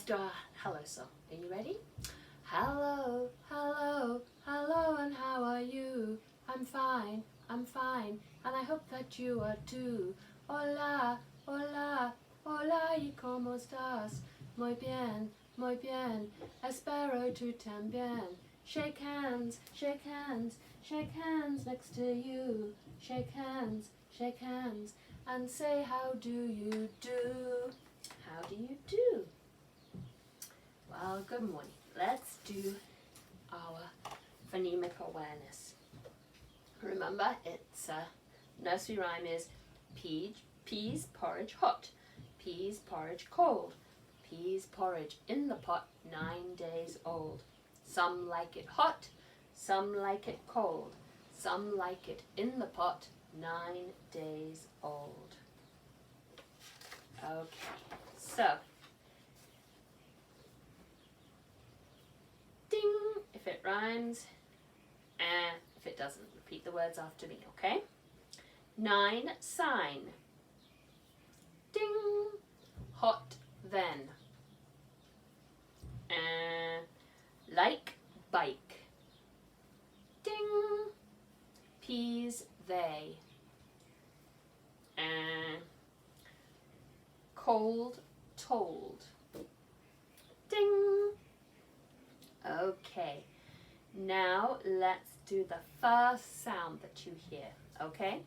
do our hello song. Are you ready? Hello, hello, hello, and how are you? I'm fine, and I hope that you are too. Hola, hola, hola, y cómo estás? Muy bien, espero tú también. Shake hands, shake hands, shake hands next to you. Shake hands, and say how do you do? How do you do? Well, good morning. Let's do our phonemic awareness. Remember, it's nursery rhyme is peas porridge hot, peas porridge cold, peas porridge in the pot 9 days old. Some like it hot, some like it cold, some like it in the pot 9 days old. Okay, so ding if it rhymes, and if it doesn't, repeat the words after me, okay? 9 sign. Ding. Hot then. Like bike. Ding. Peas they. Cold told. Ding. Okay. Now let's do the first sound that you hear, okay?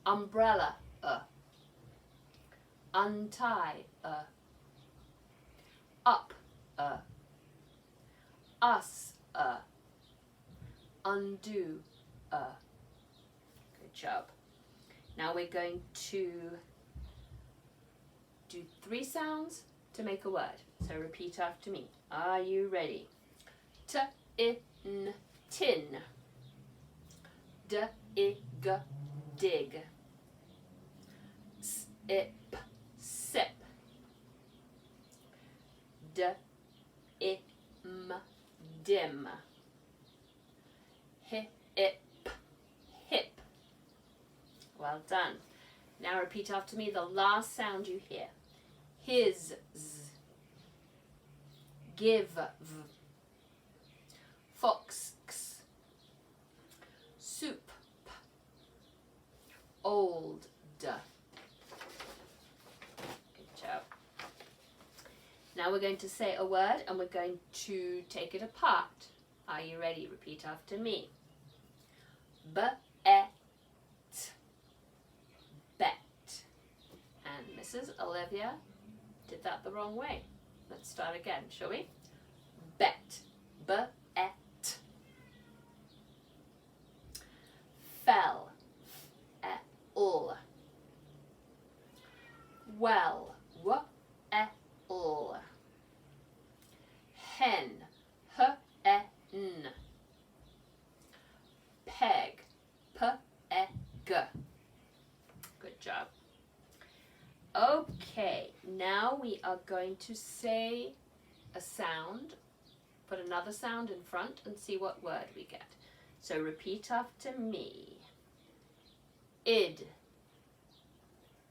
Umbrella, untie, up, us, undo, Good job. Now we're going to do 3 sounds to make a word. So repeat after me. Are you ready? Tin, dig, dig, sip, sip, dim, hip, hip. Well done. Now repeat after me the last sound you hear. His, give, fox, soup, old. Good job. Now we're going to say a word and we're going to take it apart. Are you ready? Repeat after me. Bet. Bet. And Mrs. Olivia did that the wrong way. Let's start again, shall we? Bet. Bet. Fell. All. Well. All. Hen. N. Peg. G. Good job. Okay, now we are going to say a sound, put another sound in front and see what word we get. So repeat after me. Id.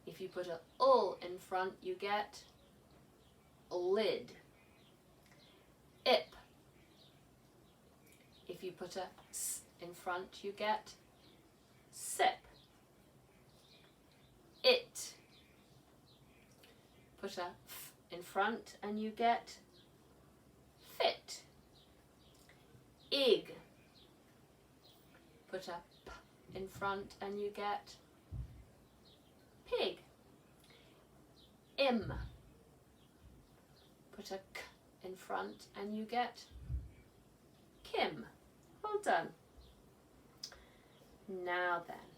If you put a ul in front, you get lid. Ip. If you put a s in front, you get sip. It. Put a f in front and you get fit. Ig. Put a p in front and you get pig. Im. Put a k in front and you get Kim. Well done. Now then,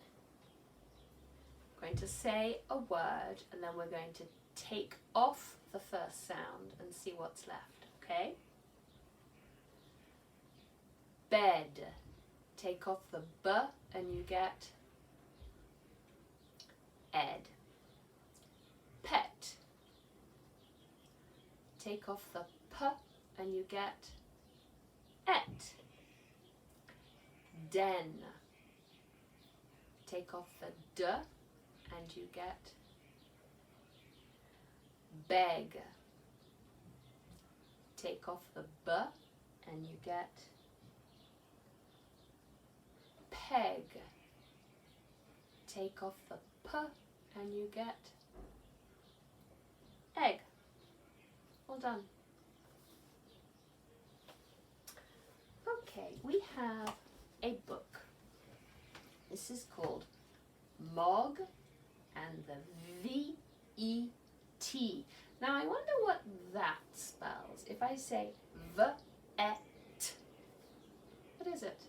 I'm going to say a word and then we're going to take off the first sound and see what's left, okay? Bed. Take off the b and you get ed. Pet. Take off the p and you get et. Den. Take off the d and you get beg. take off the B and you get peg. Take off the P and you get egg. Well done. Okay, we have a book. This is called Mog and the V-E-T. Now I wonder what that spells. If I say V-E-T, what is it?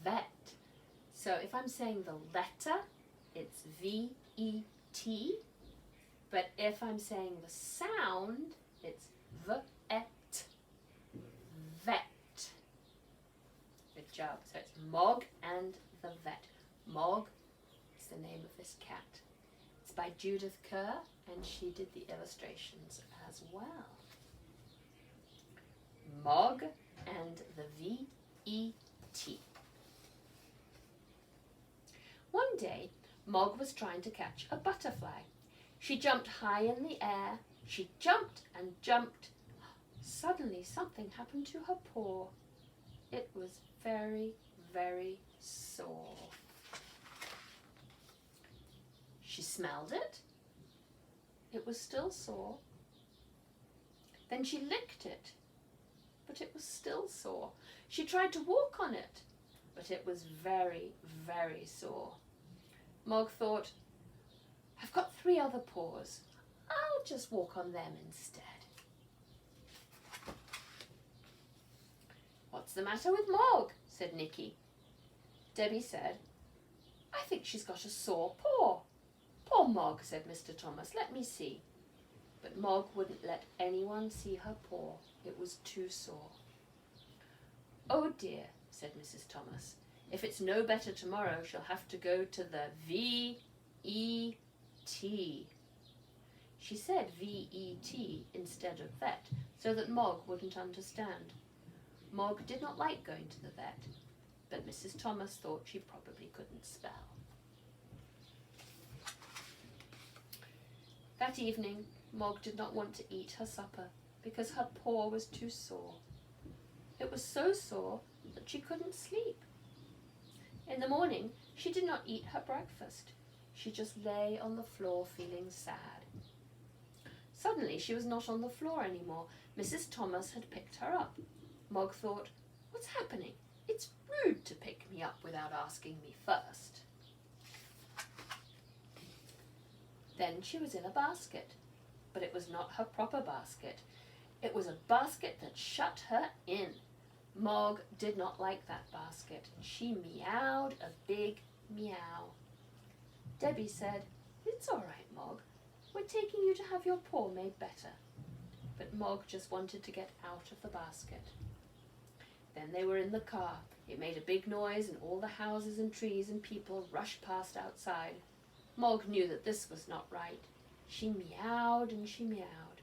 Vet. So if I'm saying the letter, it's V-E-T. But if I'm saying the sound, it's V-E-T. Vet. Good job. So it's Mog and the Vet. Mog is the name of this cat. It's by Judith Kerr, and she did the illustrations as well. Mog and the V-E-T. One day, Mog was trying to catch a butterfly. She jumped high in the air. She jumped and jumped. Suddenly, something happened to her paw. It was very, very sore. She smelled it. It was still sore. Then she licked it, but it was still sore. She tried to walk on it, but it was very, very sore. Mog thought, I've got 3 other paws. I'll just walk on them instead. What's the matter with Mog? Said Nicky. Debbie said, I think she's got a sore paw. Poor Mog, said Mr. Thomas. Let me see. But Mog wouldn't let anyone see her paw. It was too sore. Oh dear, said Mrs. Thomas. If it's no better tomorrow, she'll have to go to the V-E-T. She said V-E-T instead of vet, so that Mog wouldn't understand. Mog did not like going to the vet, but Mrs. Thomas thought she probably couldn't spell. That evening, Mog did not want to eat her supper because her paw was too sore. It was so sore that she couldn't sleep. In the morning, she did not eat her breakfast. She just lay on the floor feeling sad. Suddenly, she was not on the floor anymore. Mrs. Thomas had picked her up. Mog thought, what's happening? It's rude to pick me up without asking me first. Then she was in a basket, but it was not her proper basket. It was a basket that shut her in. Mog did not like that basket. She meowed a big meow. Debbie said, it's all right, Mog. We're taking you to have your paw made better. But Mog just wanted to get out of the basket. Then they were in the car. It made a big noise and all the houses and trees and people rushed past outside. Mog knew that this was not right. She meowed and she meowed.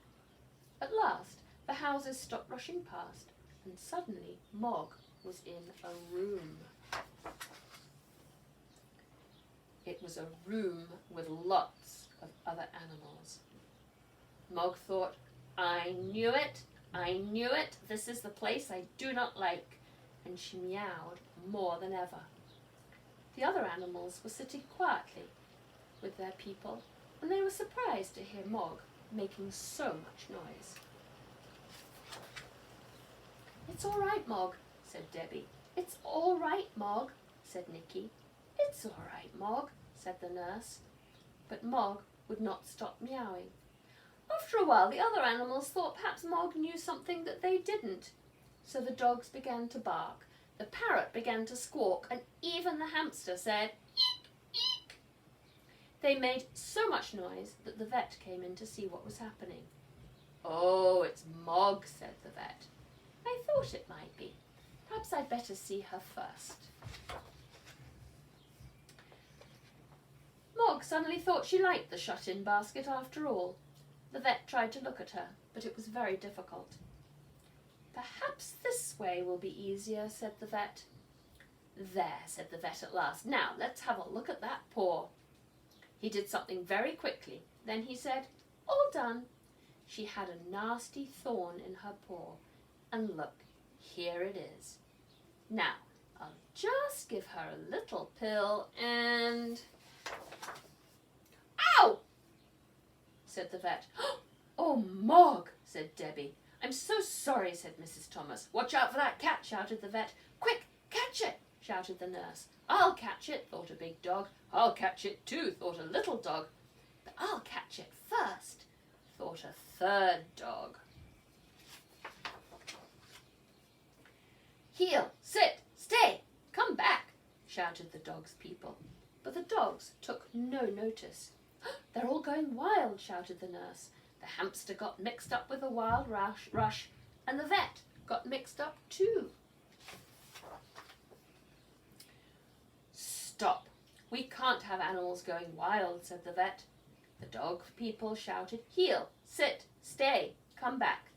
At last, the houses stopped rushing past, and suddenly Mog was in a room. It was a room with lots of other animals. Mog thought, I knew it, this is the place I do not like, and she meowed more than ever. The other animals were sitting quietly with their people, and they were surprised to hear Mog making so much noise. It's all right, Mog, said Debbie. It's all right, Mog, said Nicky. It's all right, Mog, said the nurse. But Mog would not stop meowing. After a while, the other animals thought perhaps Mog knew something that they didn't. So the dogs began to bark, the parrot began to squawk, and even the hamster said, eek, eek. They made so much noise that the vet came in to see what was happening. Oh, it's Mog, said the vet. I thought it might be. Perhaps I'd better see her first. Mog suddenly thought she liked the shut-in basket after all. The vet tried to look at her, but it was very difficult. Perhaps this way will be easier, said the vet. There, said the vet at last. Now, let's have a look at that paw. He did something very quickly. Then he said, all done. she had a nasty thorn in her paw. And look, here it is. Now, I'll just give her a little pill and... Ow! Said the vet. Oh, Mog, said Debbie. I'm so sorry, said Mrs. Thomas. Watch out for that cat, shouted the vet. Quick, catch it, shouted the nurse. I'll catch it, thought a big dog. I'll catch it too, thought a little dog. But I'll catch it first, thought a third dog. Heel, sit, stay, come back, shouted the dogs' people. But the dogs took no notice. They're all going wild, shouted the nurse. The hamster got mixed up with the wild rush, and the vet got mixed up too. Stop. We can't have animals going wild, said the vet. The dog people shouted, heel, sit, stay, come back.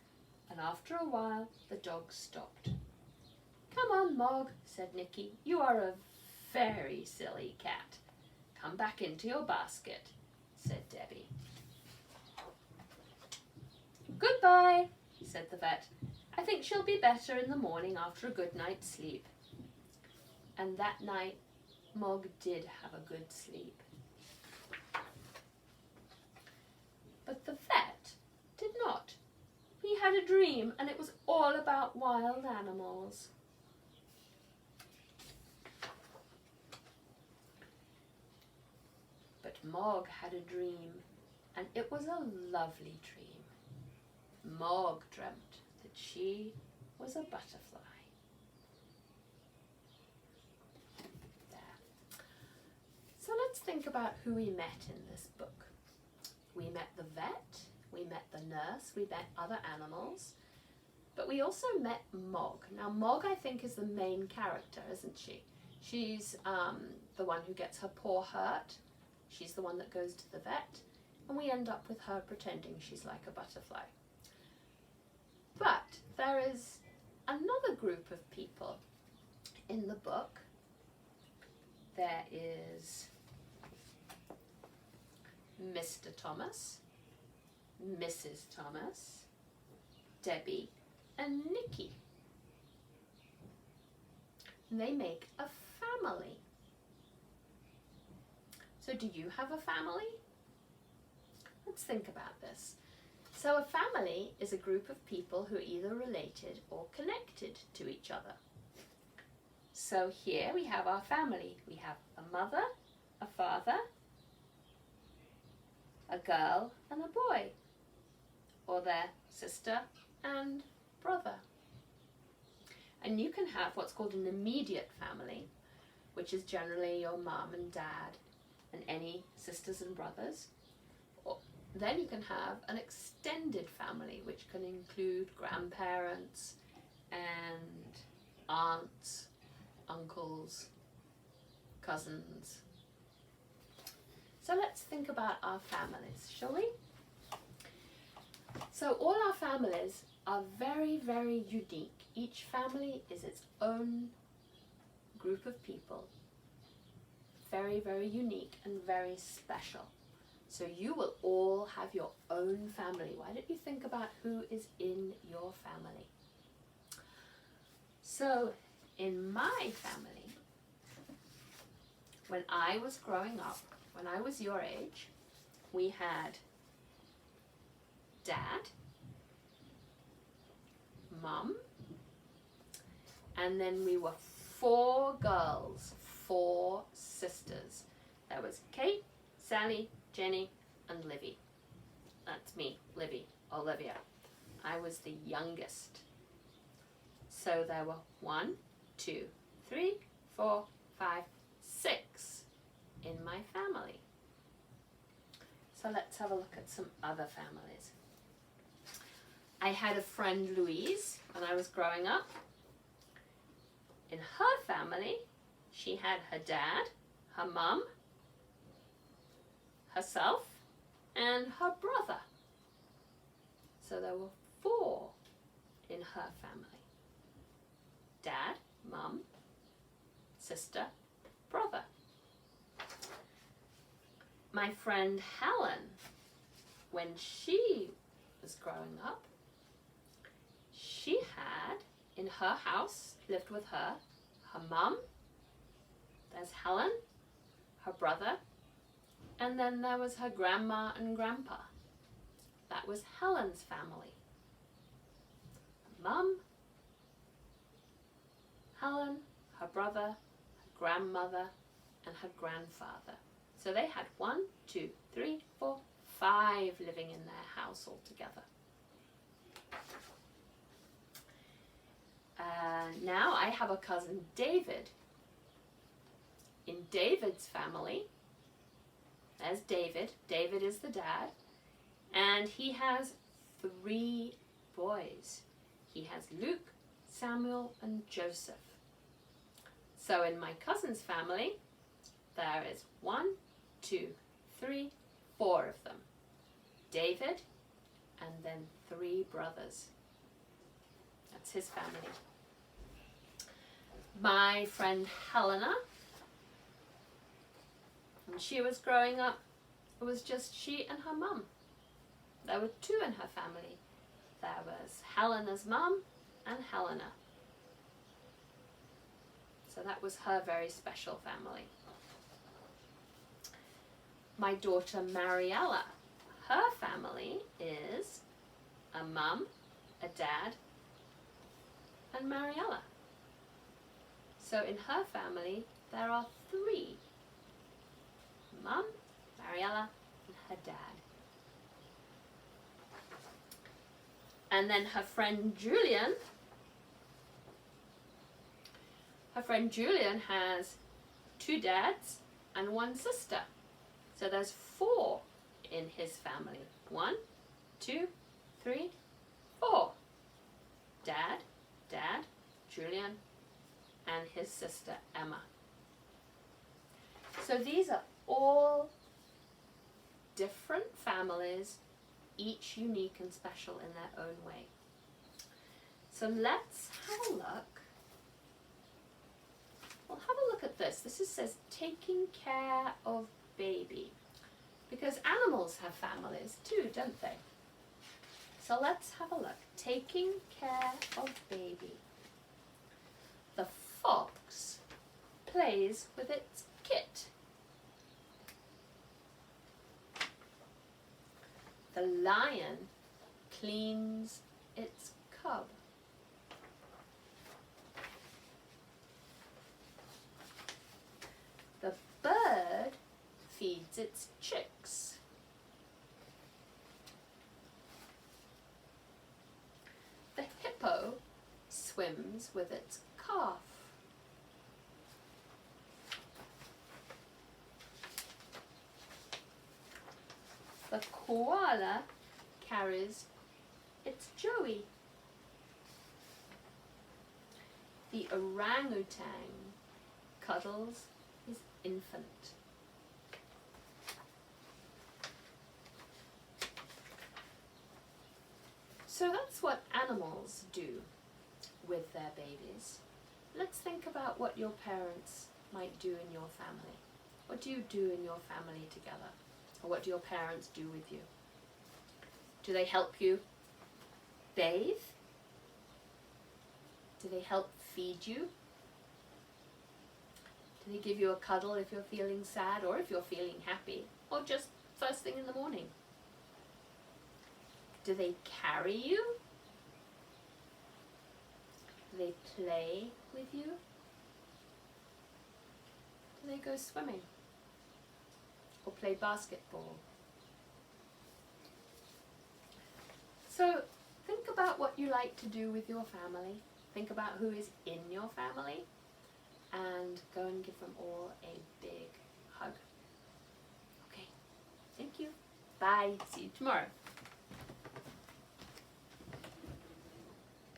And after a while, the dogs stopped. Come on, Mog, said Nicky. You are a very silly cat. Come back into your basket, said Debbie. Goodbye, said the vet. I think she'll be better in the morning after a good night's sleep. And that night, Mog did have a good sleep. But the vet did not. He had a dream, and it was all about wild animals. But Mog had a dream, and it was a lovely dream. Mog dreamt that she was a butterfly. There. So let's think about who we met in this book. We met the vet, we met the nurse, we met other animals, but we also met Mog. Now Mog, I think, is the main character, isn't she? She's the one who gets her paw hurt. She's the one that goes to the vet, and we end up with her pretending she's like a butterfly. But there is another group of people in the book. There is Mr. Thomas, Mrs. Thomas, Debbie, and Nicky. And they make a family. So do you have a family? Let's think about this. So a family is a group of people who are either related or connected to each other. So here we have our family. We have a mother, a father, a girl and a boy, or their sister and brother. And you can have what's called an immediate family, which is generally your mum and dad and any sisters and brothers. Then you can have an extended family, which can include grandparents and aunts, uncles, cousins. So let's think about our families, shall we? So all our families are very, very unique. Each family is its own group of people. Very, very unique and very special. So you will all have your own family. Why don't you think about who is in your family? So in my family, when I was growing up, when I was your age, we had Dad, Mum, and then we were 4 girls, 4 sisters. There was Kate, Sally, Jenny, and Livy. That's me, Livy, Olivia. I was the youngest. So there were 1, 2, 3, 4, 5, 6 in my family. So let's have a look at some other families. I had a friend, Louise, when I was growing up. In her family, she had her dad, her mum, herself, and her brother. So there were 4 in her family. Dad, mum, sister, brother. My friend Helen, when she was growing up, she had in her house, lived with her mum, there's Helen, her brother, and then there was her grandma and grandpa. That was Helen's family. Her mum, Helen, her brother, her grandmother, and her grandfather. So they had 1, 2, 3, 4, 5 living in their house altogether. Now I have a cousin, David. In David's family, there's David. David is the dad. And he has 3 boys. He has Luke, Samuel, and Joseph. So in my cousin's family, there is 1, 2, 3, 4 of them. David, and then 3 brothers. That's his family. My friend Helena, when she was growing up, it was just she and her mum. There were 2 in her family. There was Helena's mum and Helena. So that was her very special family. My daughter Mariella, her family is a mum, a dad, and Mariella. So in her family, there are 3. Mum, Mariella, and her dad. And then her friend Julian. Her friend Julian has 2 dads and 1 sister. So there's 4 in his family. 1, 2, 3, 4. Dad, Julian, and his sister Emma. So these are all different families, each unique and special in their own way. So let's have a look. Well, have a look at this. This says taking care of baby. Because animals have families too, don't they? So let's have a look. Taking care of baby. The fox plays with its kit. The lion cleans its cub. The bird feeds its chicks. The hippo swims with its calf. The koala carries its joey. The orangutan cuddles his infant. So that's what animals do with their babies. Let's think about what your parents might do in your family. What do you do in your family together? Or what do your parents do with you? Do they help you bathe? Do they help feed you? Do they give you a cuddle if you're feeling sad or if you're feeling happy? Or just first thing in the morning? Do they carry you? Do they play with you? Do they go swimming? Or play basketball? So think about what you like to do with your family. Think about who is in your family and go and give them all a big hug. Okay, thank you. Bye. See you tomorrow.